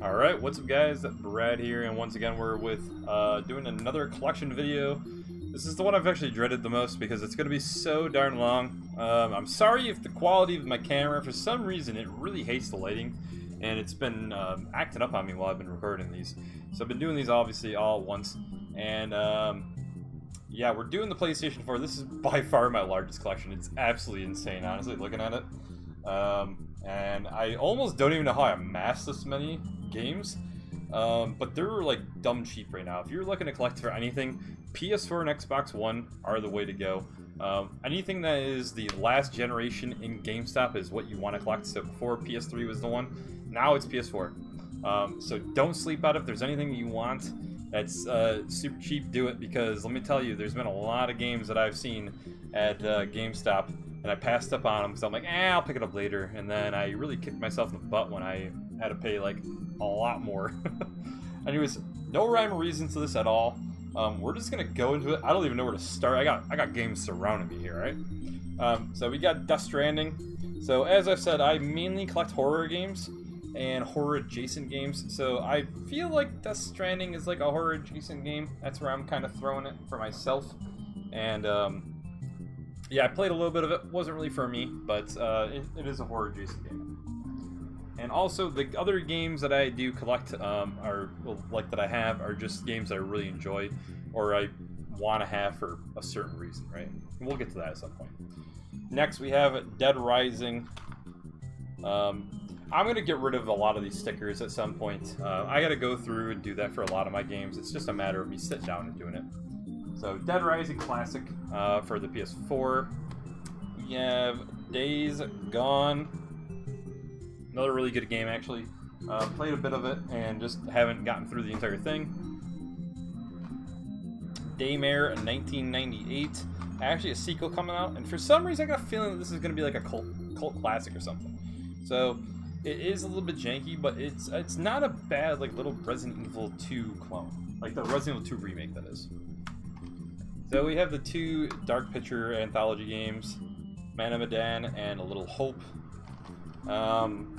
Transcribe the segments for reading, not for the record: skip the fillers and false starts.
Alright, what's up guys, Brad here, and once again we're with doing another collection video. This is the one I've actually dreaded the most because it's going to be so darn long. I'm sorry if the quality of my camera, for some reason, it really hates the lighting, and it's been acting up on me while I've been recording these. So I've been doing these obviously all at once, and yeah, we're doing the PlayStation 4. This is by far my largest collection. It's absolutely insane, honestly, looking at it. And I almost don't even know how I amassed this many games, but they're like dumb cheap right now. If you're looking to collect for anything, PS4 and Xbox One are the way to go. Anything that is the last generation in GameStop is what you want to collect. So before PS3 was the one, now it's PS4. So don't sleep out. If there's anything you want that's super cheap, do it, because let me tell you, there's been a lot of games that I've seen at GameStop and I passed up on them because I'm like, I'll pick it up later, and then I really kicked myself in the butt when I had to pay like a lot more. Anyways, no rhyme or reason to this at all. We're just gonna go into it. I don't even know where to start. I got games surrounding me here, right? So we got Death Stranding. So as I've said, I mainly collect horror games and horror adjacent games. So I feel like Death Stranding is like a horror adjacent game. That's where I'm kind of throwing it for myself. And yeah, I played a little bit of it. Wasn't really for me, but it is a horror adjacent game. And also, the other games that I do collect that I have are just games that I really enjoy, or I want to have for a certain reason, right? And we'll get to that at some point. Next, we have Dead Rising. I'm gonna get rid of a lot of these stickers at some point. I gotta go through and do that for a lot of my games. It's just a matter of me sitting down and doing it. So, Dead Rising Classic for the PS4. We have Days Gone. Another really good game, actually. Played a bit of it and just haven't gotten through the entire thing. Daymare 1998. Actually, a sequel coming out, and for some reason I got a feeling that this is going to be like a cult classic or something. So, it is a little bit janky, but it's not a bad like little Resident Evil 2 clone. Like the Resident Evil 2 remake, that is. So we have the two Dark Picture anthology games, Man of Medan and A Little Hope.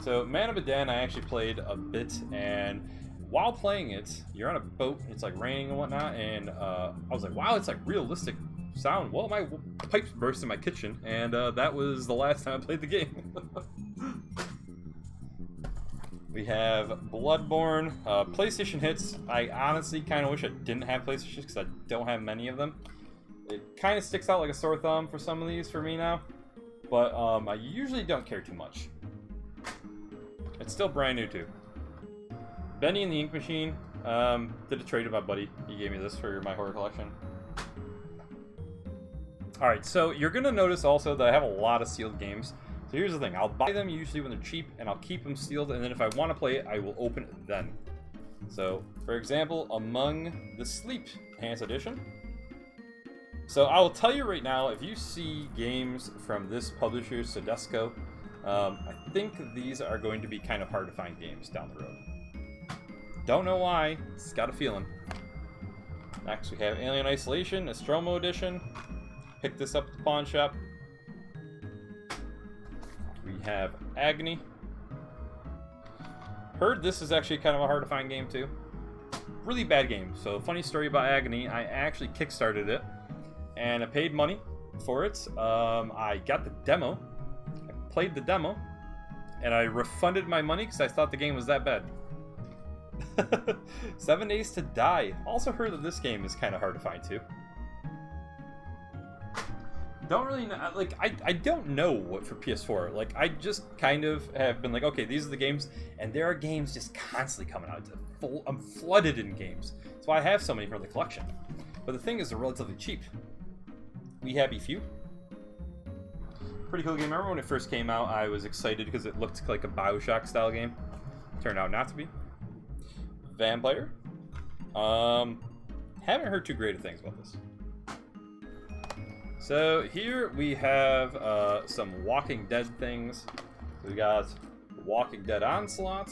So Man of Medan I actually played a bit, and while playing it, you're on a boat, it's like raining and whatnot, and I was like, wow, it's like realistic sound. Well, my pipes burst in my kitchen, and that was the last time I played the game. We have Bloodborne, PlayStation hits. I honestly kind of wish I didn't have PlayStation because I don't have many of them. It kind of sticks out like a sore thumb for some of these for me now, but I usually don't care too much. It's still brand new too. Bendy and the Ink Machine, did a trade with my buddy. He gave me this for my horror collection. Alright, so you're going to notice also that I have a lot of sealed games. So here's the thing, I'll buy them usually when they're cheap, and I'll keep them sealed, and then if I want to play it, I will open it then. So, for example, Among the Sleep Enhanced Edition. So I will tell you right now, if you see games from this publisher, Sodesco, I think these are going to be kind of hard to find games down the road. Don't know why, just got a feeling. Next we have Alien Isolation, Nostromo Edition. Picked this up at the pawn shop. We have Agony. Heard this is actually kind of a hard to find game too. Really bad game. So funny story about Agony, I actually kickstarted it. And I paid money for it. I got the demo. I played the demo. And I refunded my money because I thought the game was that bad. 7 Days to Die. Also heard that this game is kind of hard to find too. Don't really know, like, I don't know what for PS4. Like, I just kind of have been like, okay, these are the games. And there are games just constantly coming out. I'm flooded in games. That's why I have so many for the collection. But the thing is, they're relatively cheap. We have a few. Pretty cool game. Remember when it first came out, I was excited because it looked like a BioShock style game. Turned out not to be. Vampire. Haven't heard too great of things about this. So here we have some Walking Dead things. So we got Walking Dead Onslaught.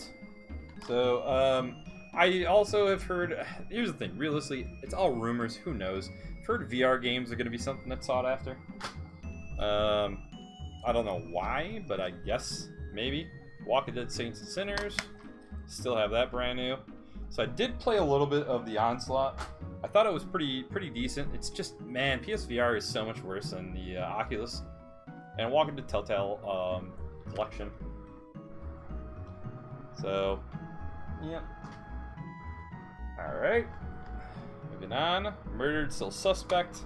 So I also have heard, here's the thing, realistically, it's all rumors, who knows. I've heard VR games are going to be something that's sought after. I don't know why, but I guess maybe. Walking Dead Saints and Sinners. Still have that brand new. So I did play a little bit of the Onslaught. I thought it was pretty decent. It's just, man, PSVR is so much worse than the Oculus. And welcome to Telltale Collection. So, yeah. Alright. Moving on. Murdered Still Suspect.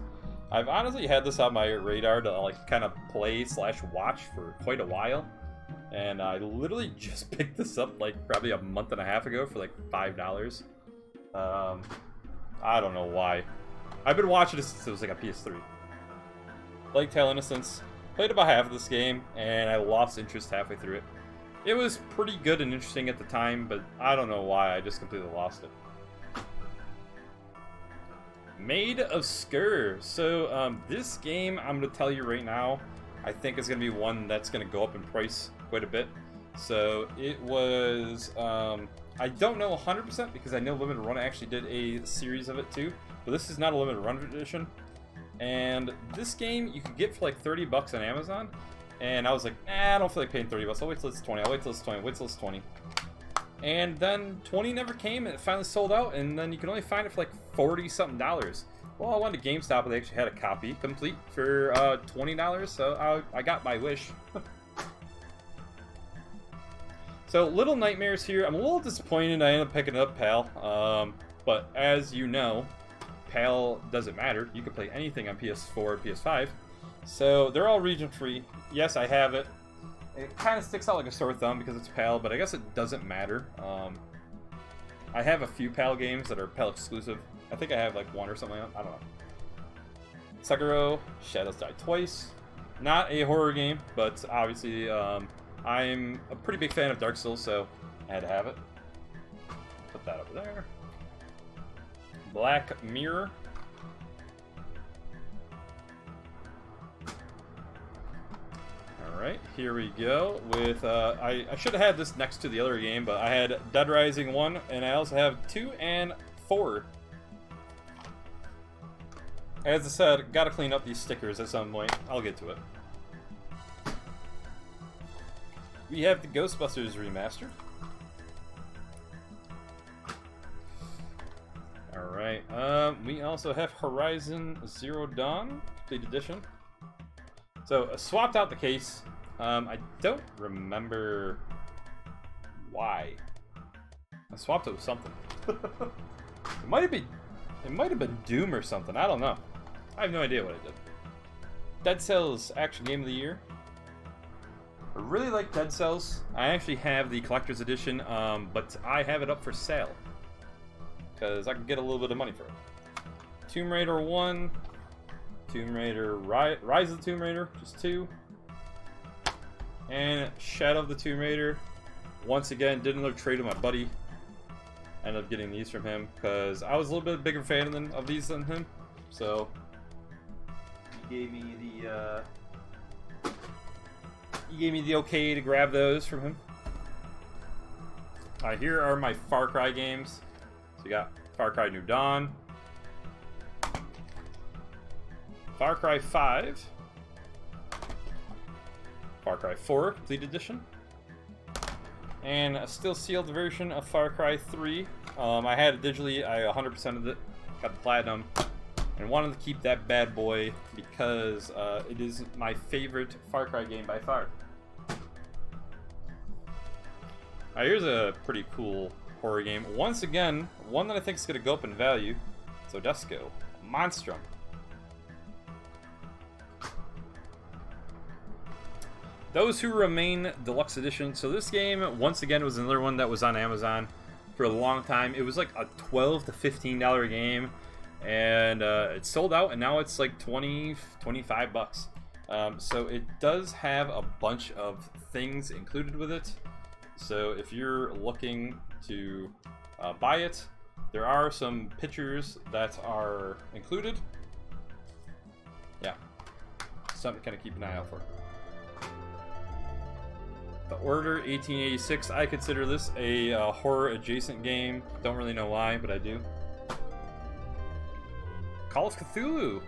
I've honestly had this on my radar to like kind of play / watch for quite a while. And I literally just picked this up like probably a month and a half ago for like $5. I don't know why. I've been watching this since it was like a PS3. Plague Tale Innocence. Played about half of this game, and I lost interest halfway through it. It was pretty good and interesting at the time, but I don't know why, I just completely lost it. Made of Skur. So, this game, I'm going to tell you right now, I think is going to be one that's going to go up in price quite a bit. So, it was, I don't know 100% because I know Limited Run actually did a series of it too, but this is not a Limited Run edition. And this game you could get for like $30 on Amazon, and I was like, I don't feel like paying $30. I'll wait till it's 20. I'll wait till it's 20. Wait till it's 20. And then 20 never came, and it finally sold out. And then you can only find it for like $40-something. Well, I went to GameStop, and they actually had a copy complete for $20. So I got my wish. So Little Nightmares here. I'm a little disappointed. I ended up picking up PAL, but as you know, PAL doesn't matter. You can play anything on PS4 or PS5. So they're all region free. Yes, I have it. It kind of sticks out like a sore thumb because it's PAL, but I guess it doesn't matter. I have a few PAL games that are PAL exclusive. I think I have like one or something like that. I don't know. Sekiro, Shadows Die Twice. Not a horror game, but obviously I'm a pretty big fan of Dark Souls, so I had to have it. Put that over there. Black Mirror. Alright, here we go with, I should have had this next to the other game, but I had Dead Rising 1, and I also have 2 and 4. As I said, gotta clean up these stickers at some point. I'll get to it. We have the Ghostbusters Remastered. Alright, we also have Horizon Zero Dawn Complete Edition. So, I swapped out the case. I don't remember why. I swapped it with something. It might have been Doom or something, I don't know. I have no idea what I did. Dead Cells Action Game of the Year. I really like Dead Cells. I actually have the Collector's Edition, but I have it up for sale. Because I can get a little bit of money for it. Tomb Raider 1, Tomb Raider Rise of the Tomb Raider, just 2, and Shadow of the Tomb Raider. Once again, did another trade with my buddy. Ended up getting these from him because I was a little bit bigger fan of these than him. So he gave me the okay to grab those from him. Alright, here are my Far Cry games. So you got Far Cry New Dawn, Far Cry 5, Far Cry 4 Complete Edition, and a still sealed version of Far Cry 3. I had it digitally, I 100%ed it, got the platinum, and wanted to keep that bad boy because it is my favorite Far Cry game by far. Here's a pretty cool horror game. Once again, one that I think is going to go up in value. So Desco, Monstrum. Those Who Remain Deluxe Edition. So this game, once again, was another one that was on Amazon for a long time. It was like a $12 to $15 game, and it sold out, and now it's like 20, 25 bucks. So it does have a bunch of things included with it. So if you're looking to buy it, there are some pictures that are included. Yeah, something to kind of keep an eye out for. The Order 1886, I consider this a horror adjacent game. Don't really know why, but I do. Call of Cthulhu.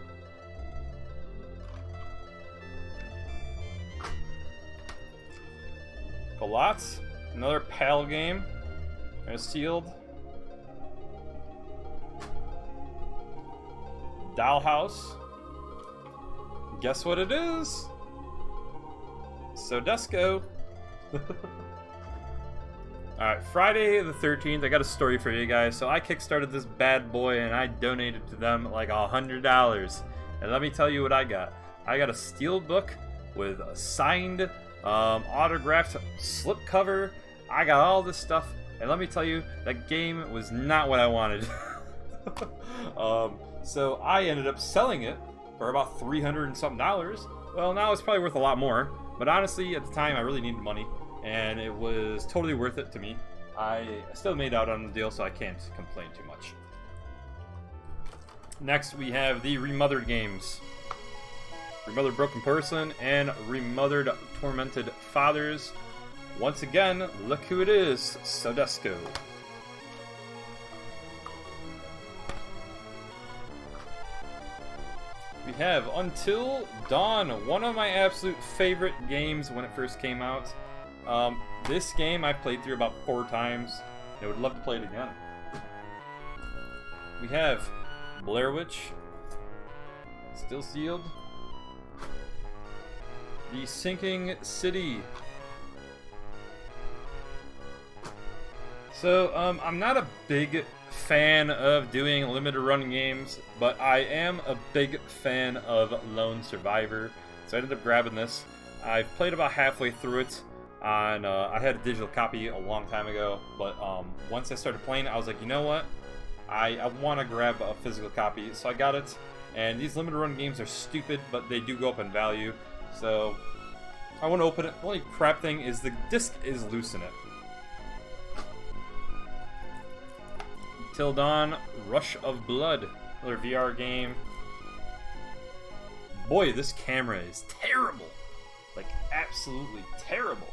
Galots, another PAL game. There's sealed. Dollhouse. Guess what it is? Sodesco. Alright, Friday the 13th, I got a story for you guys. So I kickstarted this bad boy and I donated to them like $100. And let me tell you what I got. I got a steel book with a signed, autographed slipcover. I got all this stuff. And let me tell you, that game was not what I wanted. So I ended up selling it for about $300 and something. Well, now it's probably worth a lot more. But honestly, at the time, I really needed money. And it was totally worth it to me. I still made out on the deal, so I can't complain too much. Next, we have the Remothered games. Remothered Broken Porcelain and Remothered Tormented Fathers. Once again, look who it is, Sodesco. We have Until Dawn, one of my absolute favorite games when it first came out. This game I've played through about 4 times. I would love to play it again. We have Blair Witch, still sealed. The Sinking City. So, I'm not a big fan of doing limited run games, but I am a big fan of Lone Survivor. So I ended up grabbing this. I've played about halfway through it. I had a digital copy a long time ago, but once I started playing, I was like, you know what? I want to grab a physical copy, so I got it. And these limited run games are stupid, but they do go up in value. So I want to open it. The only crap thing is the disc is loose in it. Till Dawn, Rush of Blood, another VR game. Boy, this camera is terrible. Like, absolutely terrible.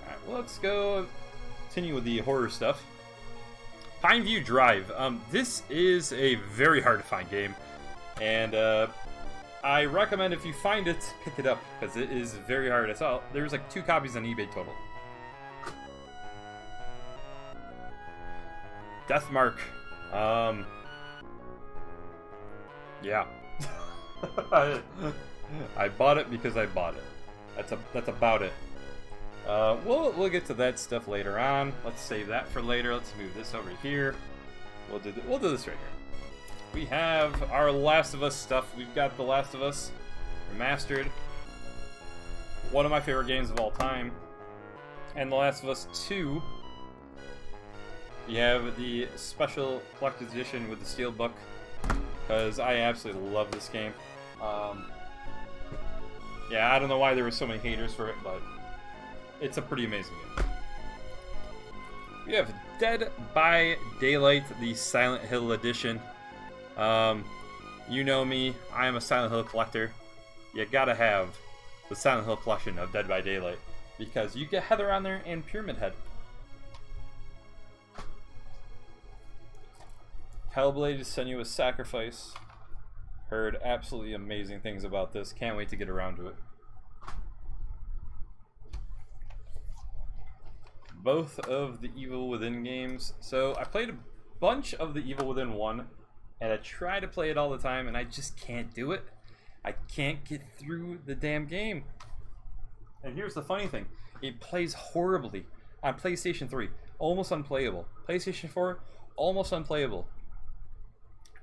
Alright, well, let's go continue with the horror stuff. Pineview Drive. This is a very hard to find game. And I recommend if you find it, pick it up. Because it is very hard. I saw there's like 2 copies on eBay total. Deathmark. Yeah. I bought it because I bought it. That's about it. We'll get to that stuff later on. Let's save that for later. Let's move this over here. We'll do this right here. We have our Last of Us stuff. We've got The Last of Us Remastered. One of my favorite games of all time. And The Last of Us 2. You have the special collector's edition with the steelbook, because I absolutely love this game. Yeah, I don't know why there were so many haters for it, but it's a pretty amazing game. We have Dead by Daylight, the Silent Hill edition. You know me, I am a Silent Hill collector. You gotta have the Silent Hill collection of Dead by Daylight, because you get Heather on there and Pyramid Head. Hellblade: Senua's Sacrifice. Heard absolutely amazing things about this. Can't wait to get around to it. Both of the Evil Within games. So I played a bunch of the Evil Within 1, and I try to play it all the time, and I just can't do it. I can't get through the damn game. And here's the funny thing. It plays horribly on PlayStation 3. Almost unplayable. PlayStation 4, almost unplayable.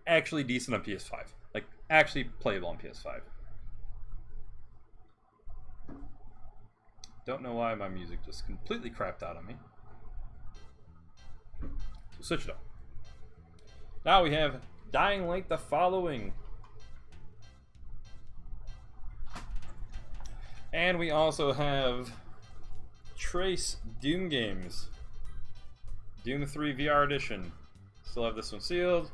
Actually decent on PS5. Like, actually playable on PS5. Don't know why my music just completely crapped out on me. So switch it up. Now we have Dying Light the Following. And we also have Trace Doom games. Doom 3 VR Edition. Still have this one sealed.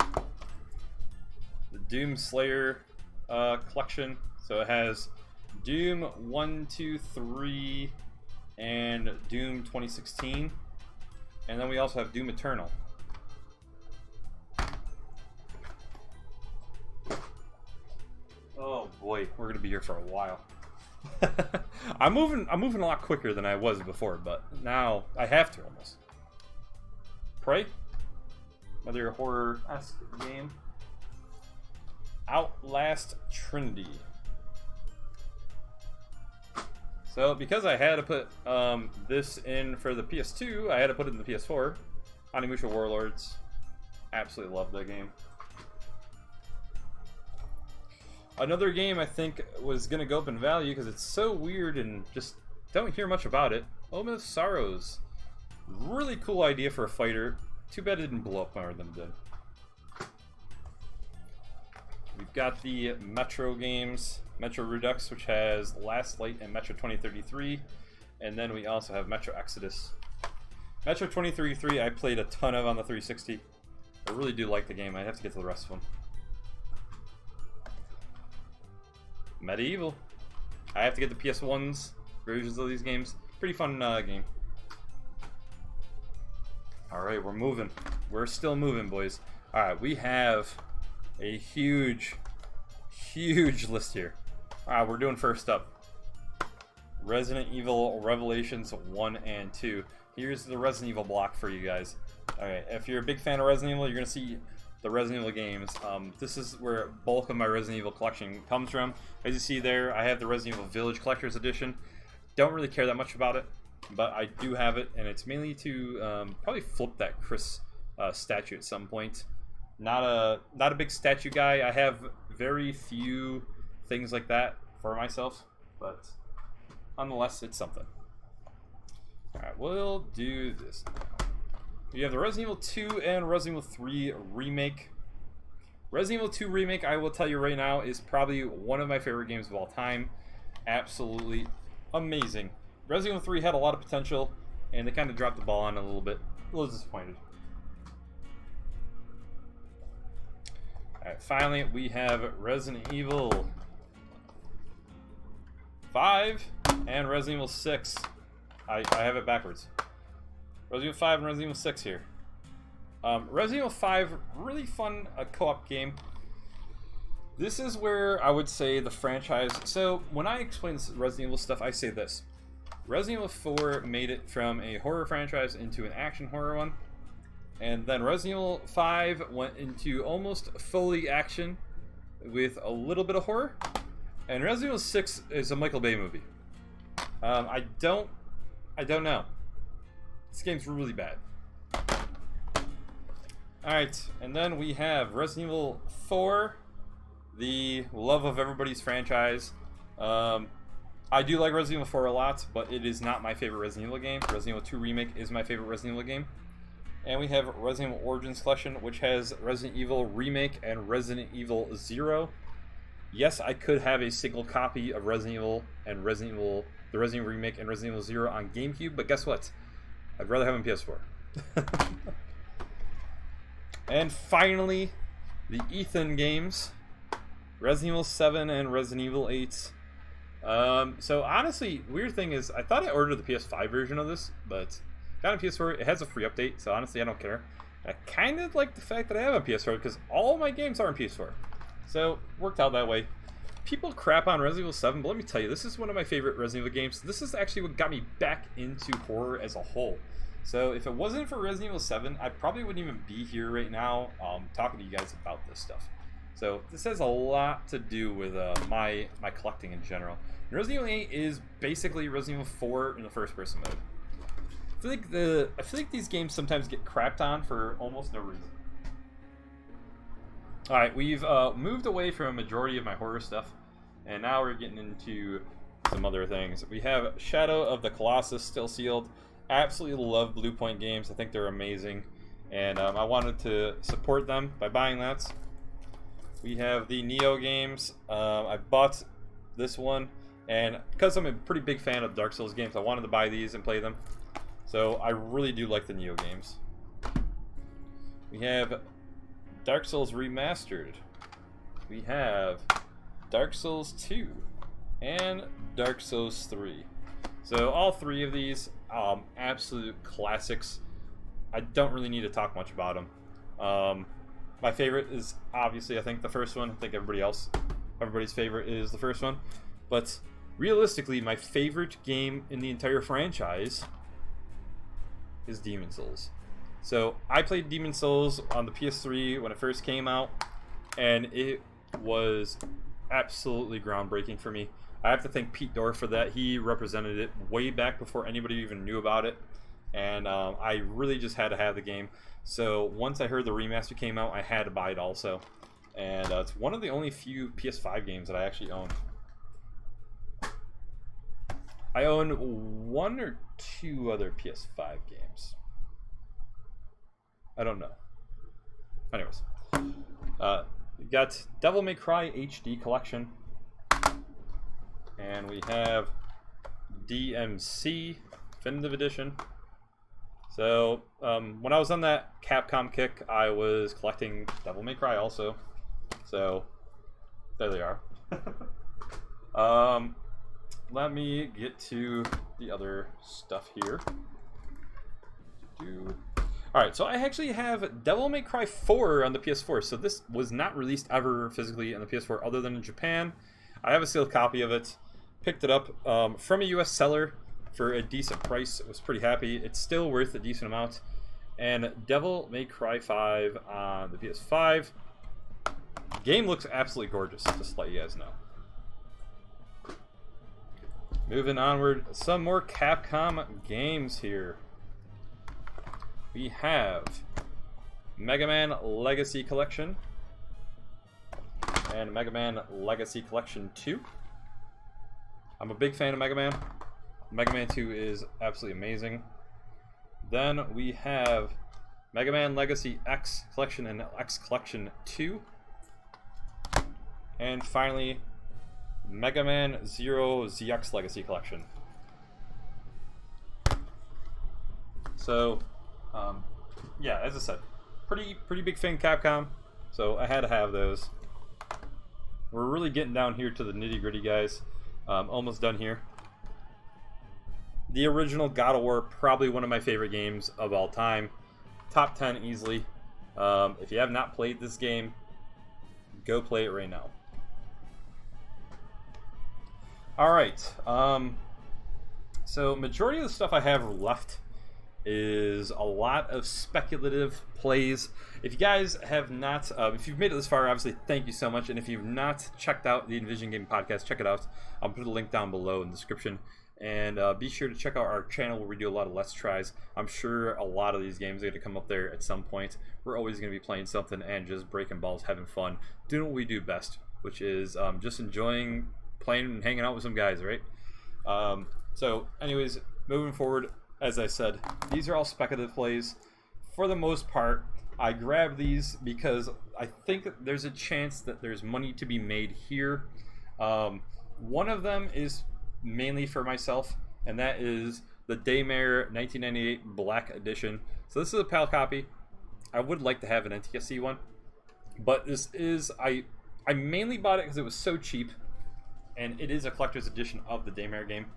The Doom Slayer collection. So it has Doom 1, 2, 3, and Doom 2016. And then we also have Doom Eternal. Oh boy, we're going to be here for a while. I'm moving a lot quicker than I was before, but now I have to almost. Prey, another horror-esque game. Outlast Trinity. So because I had to put this in for the PS2, I had to put it in the PS4. Onimusha Warlords. Absolutely love that game. Another game I think was going to go up in value because it's so weird and just don't hear much about it. Omen of Sorrows. Really cool idea for a fighter. Too bad it didn't blow up more than it did. We've got the Metro games. Metro Redux, which has Last Light and Metro 2033. And then we also have Metro Exodus. Metro 2033 I played a ton of on the 360. I really do like the game. I have to get to the rest of them. Medieval. I have to get the PS1's versions of these games. Pretty fun game. Alright, we're moving. We're still moving, boys. Alright, we have a huge list here. Alright, we're doing first up. Resident Evil Revelations 1 and 2. Here's the Resident Evil block for you guys. Alright, if you're a big fan of Resident Evil, you're going to see the Resident Evil games. This is where bulk of my Resident Evil collection comes from. As you see there, I have the Resident Evil Village Collector's Edition. Don't really care that much about it, but I do have it, and it's mainly to probably flip that Chris statue at some point. Not a big statue guy. I have very few things like that for myself, but nonetheless, it's something. Alright, we'll do this now. You have the Resident Evil 2 and Resident Evil 3 Remake. Resident Evil 2 Remake, I will tell you right now, is probably one of my favorite games of all time. Absolutely amazing. Resident Evil 3 had a lot of potential, and they kind of dropped the ball on it a little bit. A little disappointed. Alright, finally, we have Resident Evil 5 and Resident Evil 6. I have it backwards. Resident Evil 5 and Resident Evil 6 here. Resident Evil 5, really fun co-op game. This is where I would say the franchise... So, when I explain this Resident Evil stuff, I say this. Resident Evil 4 made it from a horror franchise into an action horror one. And then Resident Evil 5 went into almost fully action with a little bit of horror. And Resident Evil 6 is a Michael Bay movie. I don't know. This game's really bad. Alright, and then we have Resident Evil 4, the love of everybody's franchise. I do like Resident Evil 4 a lot, but it is not my favorite Resident Evil game. Resident Evil 2 Remake is my favorite Resident Evil game. And we have Resident Evil Origins Collection, which has Resident Evil Remake and Resident Evil 0. Yes, I could have a single copy of Resident Evil and the Resident Evil Remake and Resident Evil 0 on GameCube, but guess what? I'd rather have them PS4. And finally, the Ethan games. Resident Evil 7 and Resident Evil 8. So honestly, weird thing is, I thought I ordered the PS5 version of this, but got a PS4. It has a free update, so honestly, I don't care. I kind of like the fact that I have a PS4 because all my games are on PS4. So, worked out that way. People crap on Resident Evil 7, but let me tell you, this is one of my favorite Resident Evil games. This is actually what got me back into horror as a whole. So, if it wasn't for Resident Evil 7, I probably wouldn't even be here right now talking to you guys about this stuff. So, this has a lot to do with my collecting in general. And Resident Evil 8 is basically Resident Evil 4 in the first-person mode. I feel like these games sometimes get crapped on for almost no reason. Alright, we've moved away from a majority of my horror stuff, and now we're getting into some other things. We have Shadow of the Colossus still sealed. Absolutely love Blue Point games. I think they're amazing, and I wanted to support them by buying that. We have the Neo games. I bought this one, and because I'm a pretty big fan of Dark Souls games, I wanted to buy these and play them. So I really do like the Neo games. We have Dark Souls Remastered. We have Dark Souls 2 and Dark Souls 3. So all three of these absolute classics. I don't really need to talk much about them. My favorite is obviously, I think, the first one. I think everybody's favorite is the first one. But realistically, my favorite game in the entire franchise is Demon's Souls. So I played Demon's Souls on the PS3 when it first came out, and it was absolutely groundbreaking for me. I have to thank Pete Dorff for that. He represented it way back before anybody even knew about it, and I really just had to have the game. So once I heard the remaster came out, I had to buy it also, and it's one of the only few PS5 games that I actually own. I own one or two other PS5 games. I don't know. Anyways, we got Devil May Cry HD Collection, and we have DMC Definitive Edition. So when I was on that Capcom kick, I was collecting Devil May Cry also. So there they are. Let me get to the other stuff here. Alright, so I actually have Devil May Cry 4 on the PS4. So this was not released ever physically on the PS4 other than in Japan. I have a sealed copy of it. Picked it up from a US seller for a decent price. I was pretty happy. It's still worth a decent amount. And Devil May Cry 5 on the PS5. Game looks absolutely gorgeous, just to let you guys know. Moving onward, some more Capcom games here. We have Mega Man Legacy Collection and Mega Man Legacy Collection 2. I'm a big fan of Mega Man. Mega Man 2 is absolutely amazing. Then we have Mega Man Legacy X Collection and X Collection 2. And finally, Mega Man 0 ZX Legacy Collection. So, yeah, as I said, pretty big fan of Capcom, so I had to have those. We're really getting down here to the nitty-gritty, guys. Almost done here. The original God of War, probably one of my favorite games of all time. Top 10 easily. If you have not played this game, go play it right now. Alright, so majority of the stuff I have left is a lot of speculative plays. If you guys have not, if you've made it this far, obviously thank you so much, and if you've not checked out the Envision Gaming Podcast, check it out. I'll put a link down below in the description, and be sure to check out our channel where we do a lot of Let's Tries. I'm sure a lot of these games are going to come up there at some point. We're always going to be playing something and just breaking balls, having fun, doing what we do best, which is just enjoying playing and hanging out with some guys, right? So anyways, moving forward, as I said, these are all speculative plays. For the most part, I grab these because I think that there's a chance that there's money to be made here. One of them is mainly for myself, and that is the Daymare 1998 Black Edition. So this is a PAL copy. I would like to have an NTSC one, but this is, I mainly bought it because it was so cheap, and it is a collector's edition of the Daymare game.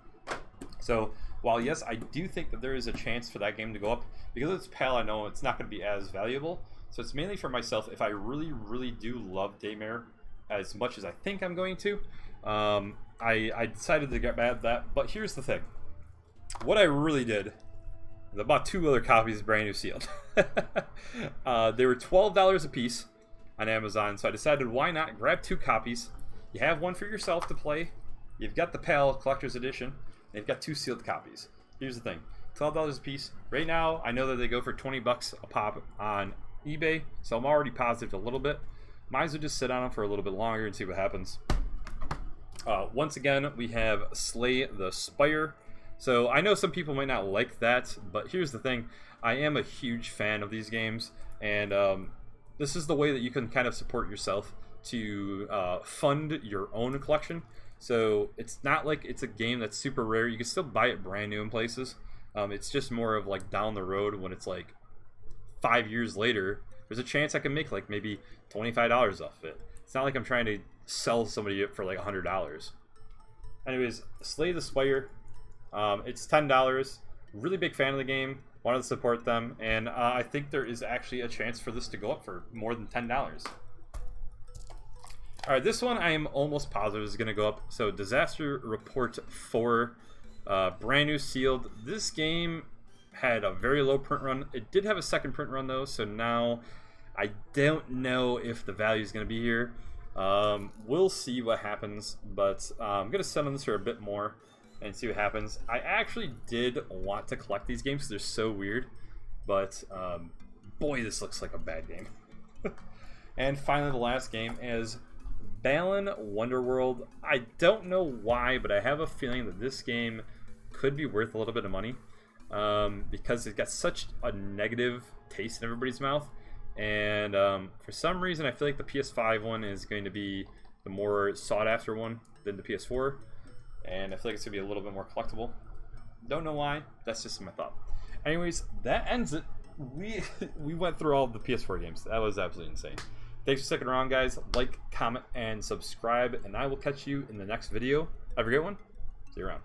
So while yes, I do think that there is a chance for that game to go up, because it's PAL, I know it's not going to be as valuable. So it's mainly for myself. If I really do love Daymare as much as I think I'm going to, I decided to get mad at that. But here's the thing. What I really did is I bought 2 other copies brand new sealed. They were $12 a piece on Amazon, so I decided why not grab 2 copies. You have one for yourself to play. You've got the PAL Collector's Edition. And you've got 2 sealed copies. Here's the thing. $12 a piece. Right now, I know that they go for 20 bucks a pop on eBay, so I'm already positive a little bit. Might as well just sit on them for a little bit longer and see what happens. Once again, we have Slay the Spire. So I know some people might not like that, but here's the thing. I am a huge fan of these games, and this is the way that you can kind of support yourself to fund your own collection. So it's not like it's a game that's super rare. You can still buy it brand new in places. It's just more of like down the road when it's like 5 years later, there's a chance I can make like maybe $25 off it. It's not like I'm trying to sell somebody it for like $100. Anyways, Slay the Spire. It's $10. Really big fan of the game. Wanted to support them, and I think there is actually a chance for this to go up for more than $10. Alright, this one I am almost positive is going to go up. So, Disaster Report 4, brand new sealed. This game had a very low print run. It did have a second print run though, so now I don't know if the value is going to be here. We'll see what happens, but I'm going to set on this for a bit more and see what happens. I actually did want to collect these games because they're so weird, but boy, this looks like a bad game. And finally, the last game is Balan Wonderworld. I don't know why, but I have a feeling that this game could be worth a little bit of money because it got such a negative taste in everybody's mouth. And for some reason, I feel like the PS5 one is going to be the more sought-after one than the PS4. And I feel like it's going to be a little bit more collectible. Don't know why. That's just my thought. Anyways, that ends it. We went through all the PS4 games. That was absolutely insane. Thanks for sticking around, guys. Like, comment, and subscribe. And I will catch you in the next video. Have a great one. See you around.